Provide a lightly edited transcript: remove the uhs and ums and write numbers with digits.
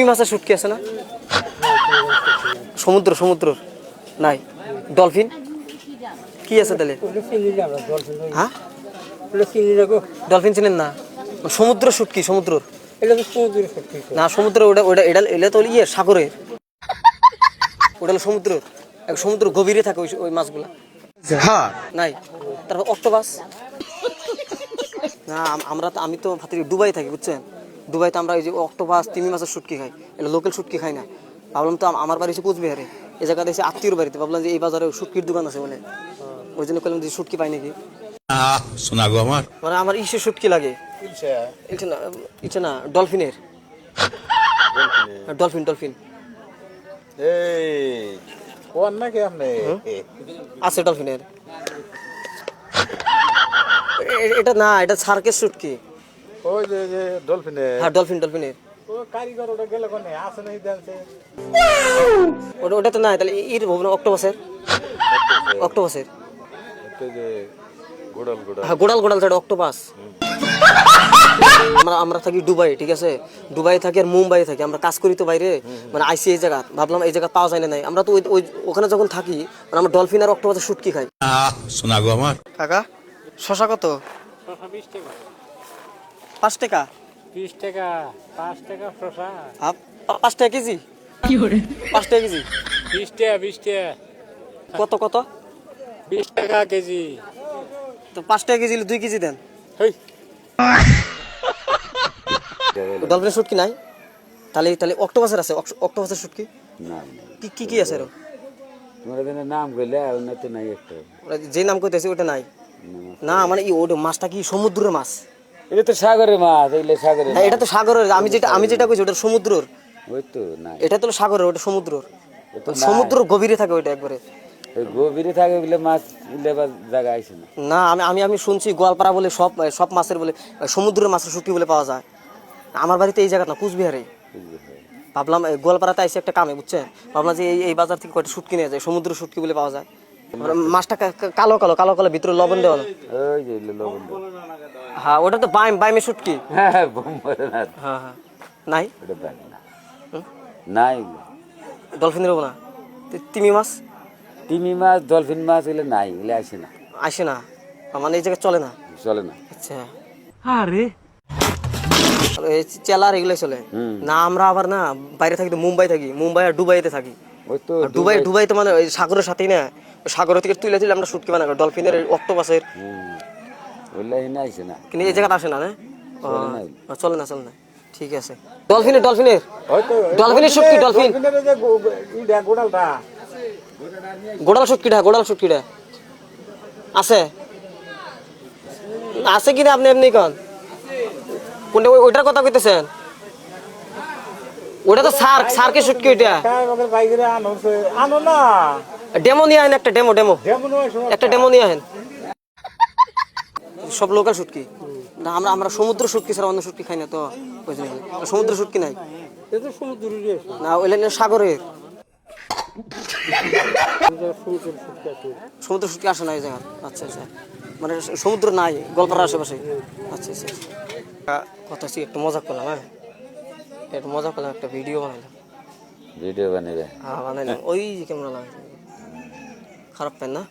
তিমি মাছের শুটকি আছে না? সমুদ্র নাই। ডলফিন কি আছে তাহলে? হ্যাঁ, ডলফিন চিনেন না? সমুদ্র শুটকি, সমুদ্র না, সমুদ্র ওটা ওটা এটা এটা তো ইয়ে সাগরের, ওটা হলো সমুদ্র, সমুদ্র গভীরে থাকে ওই মাছগুলা। হ্যাঁ নাই। তারপর অক্টোপাস না, আমি তো দুবাই থাকি বুঝছেন, দুবাইতে আমরা এই যে অক্টোপাস তিমি মাছের শুটকি খাই, এটা লোকাল শুটকি খাই না। ভাবলাম তো আমার বাড়ি হচ্ছে কোচবিহারে, এই জায়গাতে এসে আত্মীয়র বাড়িতে ভাবলাম যে এই বাজারে শুটকির দোকান আছে মানে, ওই জন্য বললাম যে শুটকি পাই নাকি। শোনা গো আমার, মানে আমার ইসে শুটকি লাগে, ইচ্ছে না ডলফিনের, ডলফিন ডলফিন কোন নাকি আপনি আছে ডলফিনের। এটা না, এটা সার্কেস শুটকি। ওই যে ডলফিনের হ্যাঁ ডলফিনের ও কারিগর ওটা গেলে কোনে আছে নাই দেনছে ওটা তো নাই, তাহলে এর ভাবনা অক্টোপাসের ওই যে গোড়াল হ্যাঁ গোড়াল যেটা অক্টোপাস। আমরা থাকি দুবাই, ঠিক আছে, দুবাই থাকি আর মুম্বাই থাকি, আমরা কাজ করি তো বাইরে, মানে আইসি এই জায়গা, ভাবলাম এই জায়গা পাওয়া যায় না নাই, আমরা তো ওই ওখানে যখন থাকি মানে আমরা ডলফিন আর অক্টোপাসের শুটকি খাই। শোনা গো আমার। কাকা শশা কত? 5 টাকা 20 টাকা 5 টাকা শসা 5 টাকা কেজি? 5 টাকা কেজি 20 টাকা 20 টাকা কত 20 টাকা কেজি তো 5 টাকা কেজি 2 কেজি দেন। হেই ডলফিনের শুটকি নাই? তাহলে অক্টোপাসের আছে, অক্টোপাসের শুটকি না কি আছে আরো? তোমার এখানে নাম কইলে না তো নাই একটা যে নাম কইতেছি ওটা নাই না, মানে ওটা মাছটা কি সমুদ্রের মাছ? এটা তো সাগরের মাছ, এগুলো সাগরের। না এটা তো সাগরের, আমি যেটা কইছি ওটা সমুদ্রের। ওই তো নাই, এটা তো সাগরের, ওটা সমুদ্রের, সমুদ্র গভীরে থাকে ওইটা একবারে। ওই গভীরে থাকে বলে মাছ লেবার জায়গা আইছে না। না আমি শুনছি গোয়ালপাড়া বলে সব মাছের বলে সমুদ্রের মাছের শুটকি বলে পাওয়া যায়। আমার বাড়িতে এই জায়গা না, কুচবিহারে। ভাবলাম গোয়ালপাড়াতে আইসি একটা কামে বুঝছেন, ভাবলাম যে এই বাজার থেকে কয়টা শুটকি নিয়ে যায়, সমুদ্র শুটকি বলে পাওয়া যায়। মাছটা কালো ভিতরে লবণ দেওয়া। ওই যে লবণ দাও। হ্যাঁ ওটা তো বাইমে শুটকি। হ্যাঁ বোম্বারে না, হ্যাঁ নাই, ওটা জানি না, নাই। ডলফিন দেবো না, তিমি মাছ, তিমি মাছ ডলফিন মাছ এগুলো নাই, এগুলো আসে না, আসে না, মানে এই জায়গায় চলে না। চলে না। আচ্ছা আরে চেলার এগুলোই চলে না। আমরা আবার না বাইরে থাকি তো, মুম্বাই আর দুবাইতে থাকি। ওই তো দুবাই তো মানে ওই সাগরের সাথেই না, সাগর থেকে তুলে আমরা শুটকি বানাই, ডলফিনের অক্টোপাসের। ওগুলো এখানে আইছে না, কিন্তু এই জায়গাটা আসে না, চলে না। ঠিক আছে, ডলফিনের শুটকি, ডলফিন গোড়াল শুটকিটা আছে কিনা আপনি এমনি কন কোনটা? ওইটার কথা কইতেছেন? ওটা তো সার্কের শুটকি, ওইটা আনো না ডেমো নিয়ে আহেন, একটা ডেমো একটা ডেমো নিয়ে আহেন। সব লোকাল শুটকি না, আমরা সমুদ্র শুটকি ছাড়া অন্য শুটকি খাই না তো, ওই জন্য সমুদ্র শুটকি নাই না, ওইটা সাগরের সমুদ্র শুটকি আসে না এই জায়গা। আচ্ছা মানে সমুদ্র নাই গোয়ালপাড়ার আশেপাশে। আচ্ছা কথা হচ্ছে একটু মজা করলাম, হ্যাঁ একটা ভিডিও বানাইলাম। বানাবে। হ্যাঁ বানাইলাম, ওই ক্যামেরা লাগে, খারাপ পেন না।